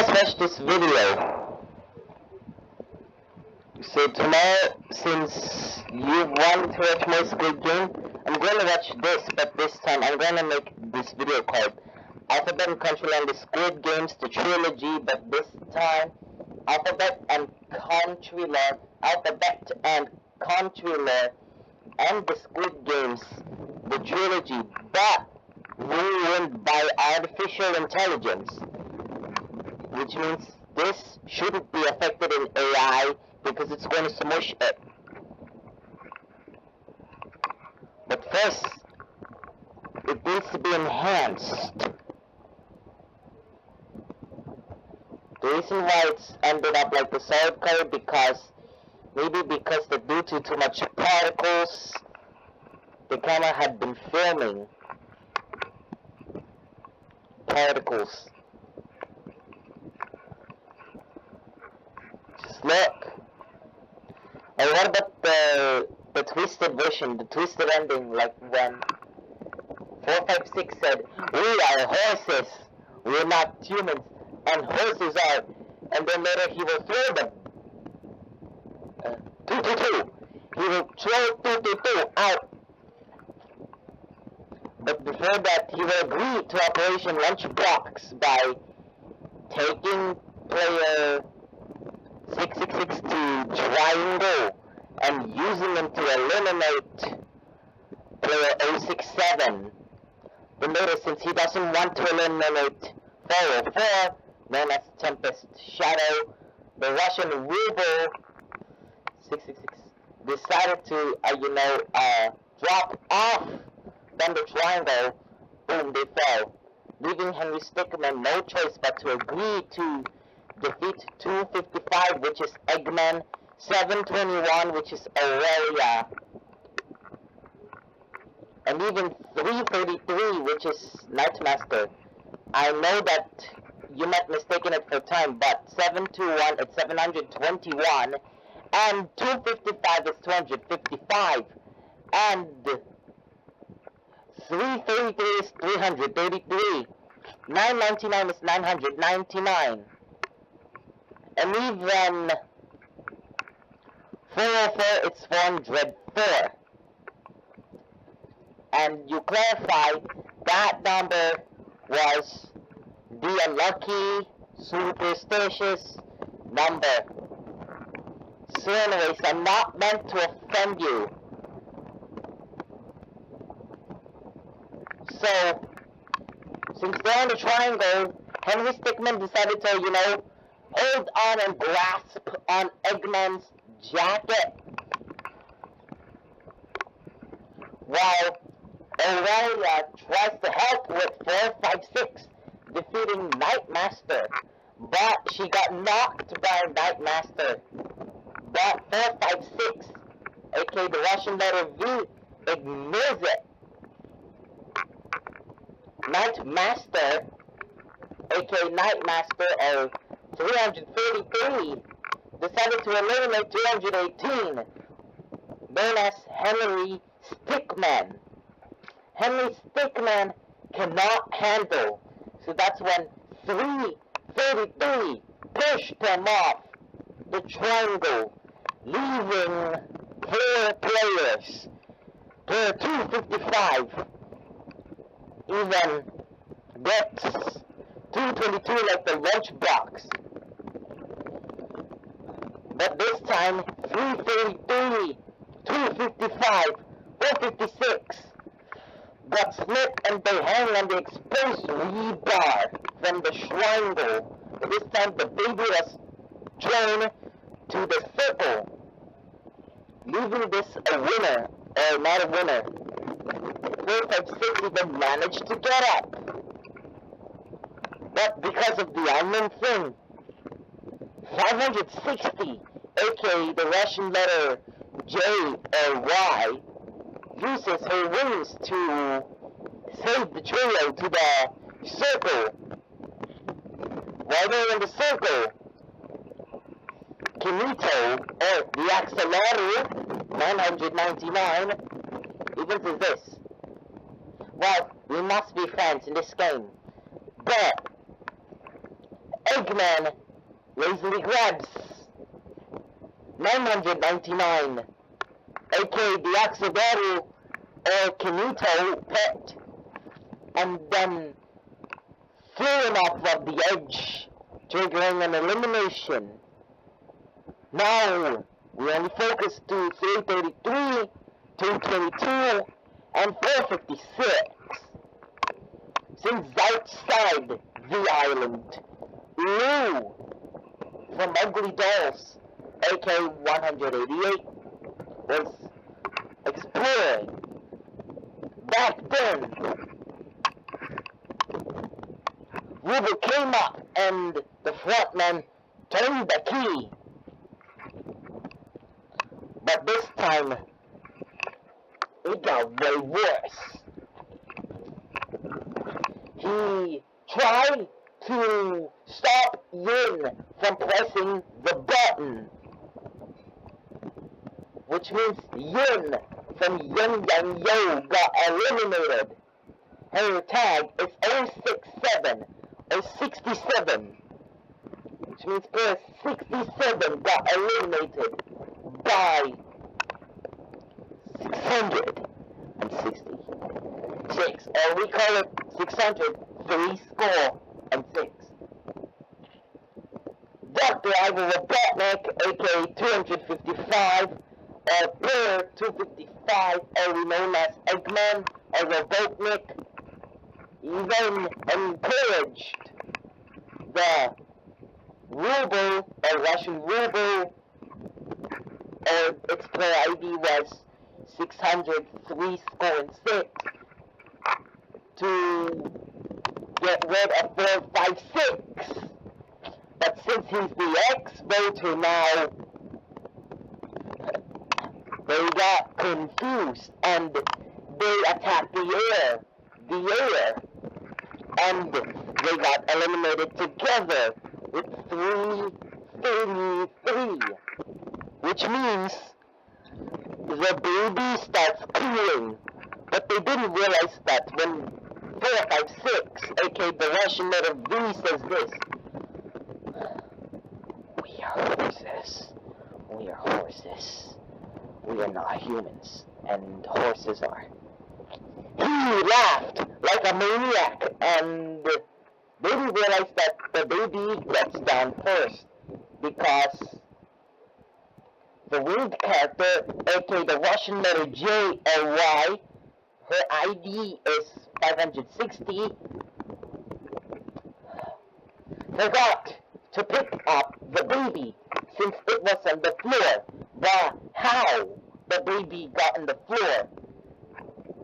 let's watch this video. So tomorrow, since you want to watch more Squid Game, I'm going to watch this, but this time I'm going to make this video called Alphabet and Country and the Squid Games, the trilogy, but this time Alphabet and Country Lore, Alphabet and Country Lore, and the Squid Games, the trilogy, but ruined by artificial intelligence, which means this shouldn't be affected in AI because it's going to smush it. But first, it needs to be enhanced. The reason why it's ended up like the solid color maybe because that due to too much particles, the camera had been filming particles. Just look. And what about the twisted version, the twisted ending, like when 456 said, "We are horses, we're not humans, and horses are," and then later he will throw them. 222. He will throw 222 out. But before that, he will agree to Operation Lunchbox by taking player 666 to triangle and using him to eliminate player 067. Then later, since he doesn't want to eliminate 404, known as Tempest Shadow, the Russian Ruble 666 decided to, drop off from the triangle. Boom, they fell, leaving Henry Stickmin no choice but to agree to defeat 255, which is Eggman, 721, which is Aurelia, and even 333, which is Nightmaster. I know that you might mistaken it for time, but 721 is 721, and 255 is 255, and 333 is 333, 999 is 999, and even 404 it's 404. And you clarify that number was the unlucky, superstitious number. So anyways, I'm not meant to offend you. So, since they're in the triangle, Henry Stickmin decided to, hold on and grasp on Eggman's jacket, while Aurelia tries to help with 456, defeating Nightmaster, but she got knocked by Nightmaster. But 456, aka the Russian letter V, ignores it. Nightmaster, aka Nightmaster, or 333, decided to eliminate 218, known as Henry Stickmin. Henry Stickmin cannot handle, so that's when 333 pushed him off the triangle, leaving 4 players. Player 255 even gets 222 like the lunchbox. But this time, 333, 255, 456 got split and they hang on the exposed rebar from the triangle. But this time the baby was thrown to the circle, leaving this a winner, or not a winner. 456 even managed to get up. But because of the unknown thing, 560, aka the Russian letter J or Y, uses her wings to save the trio to the circle. While they're in the circle, Kimito, or the Axolotl, 999, even says this: "Well, we must be friends in this game, but Eggman lazily grabs 999, aka the Oxidaru or Kanuto pet, and then threw him off of the edge, triggering an elimination. Now, we only focus to 333, 222, and 456. Since outside the island, Lou from Ugly Dolls, aka 188, was exploring. Back then, Ruber came up and the frontman turned the key. But this time, it got way worse. He tried to stop Yin from pressing the button, which means Yin from Yin Yang Yo got eliminated. Her tag is 067 or 67, which means player 67 got eliminated by 666, or we call it 600, 3 score and 6. Dr. Ivan Robotnik, aka 255, or player 255, or known as Eggman or Robotnik, even encouraged the ruble, or Russian ruble, or its player ID was 603 score and 6, to get rid of 456. But since he's the ex-voter now, they got confused and they attacked the air, and they got eliminated together with 333, which means the baby starts cooling. But they didn't realize that when 456, aka the Russian letter V, says this: "We are horses. We are horses. We are not humans, and horses are." He laughed like a maniac, and they didn't realize that the baby gets down first, because the winged character, aka the Russian letter J or Y, her ID is 560, forgot to pick up the baby since it was on the floor. But how the baby got on the floor?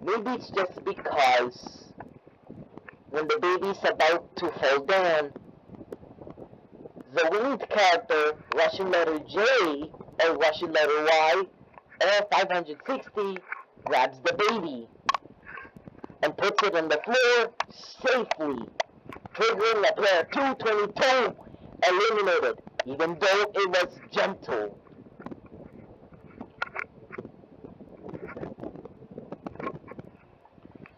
Maybe it's just because when the baby's about to fall down, the winged character, Russian letter J or Russian letter Y, or 560, grabs the baby and puts it on the floor safely, triggering a player 222 eliminated, even though it was gentle.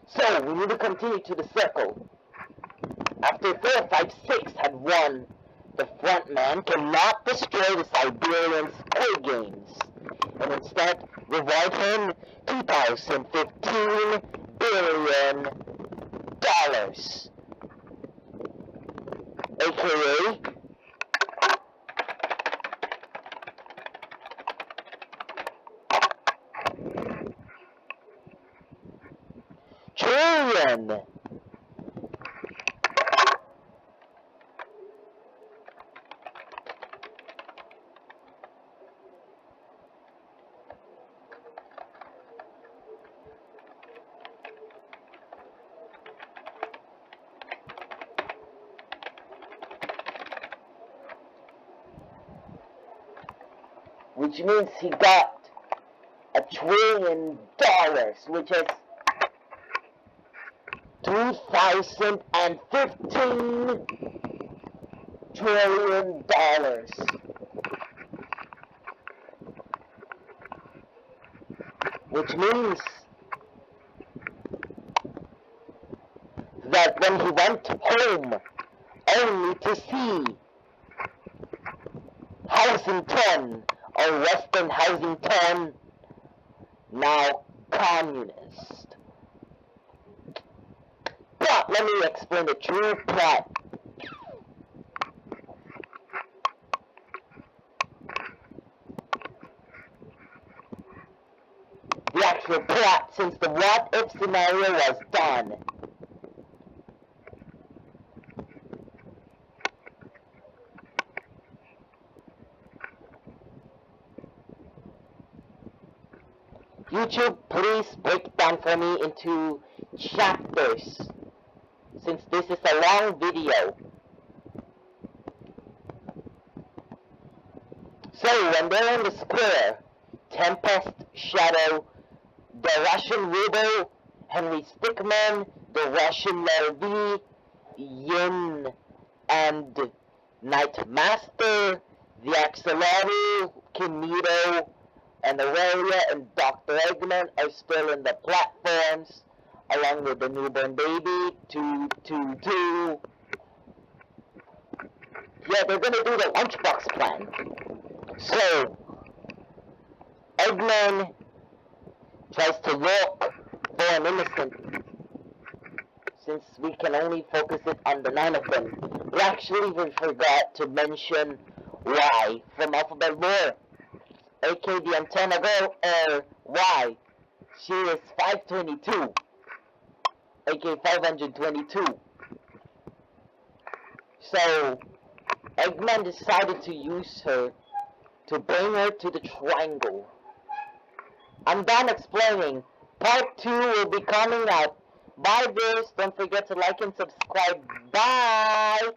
So, we need to continue to the circle. After 456 had won, the frontman cannot destroy the Siberian Squid Games, and instead reward him $2,015 billion, aka trillion. Which means he got $1 trillion, which is 2015 trillion dollars. Which means that when he went home only to see Housington, or Western Housington, now communist. But let me explain the true plot. The actual plot, since the what-if scenario was done. YouTube, please break down for me into chapters, since this is a long video. So, when they're in the square, Tempest, Shadow, the Russian Ruble, Henry Stickman, the Russian Letter V, Yin, and Night Master, the Axolotl, Kinito, and Aurelia and Dr. Eggman are still in the platforms, along with the newborn baby, 222. Yeah, they're gonna do the lunchbox plan. So, Eggman tries to look for an innocent, since we can only focus it on the 9 of them. We forgot to mention Y from Alphabet Lore, aka the Antenna Girl, or Y. She is 522, aka 522. So, Eggman decided to use her to bring her to the triangle. I'm done explaining. Part 2 will be coming out. Bye, viewers. Don't forget to like and subscribe. Bye!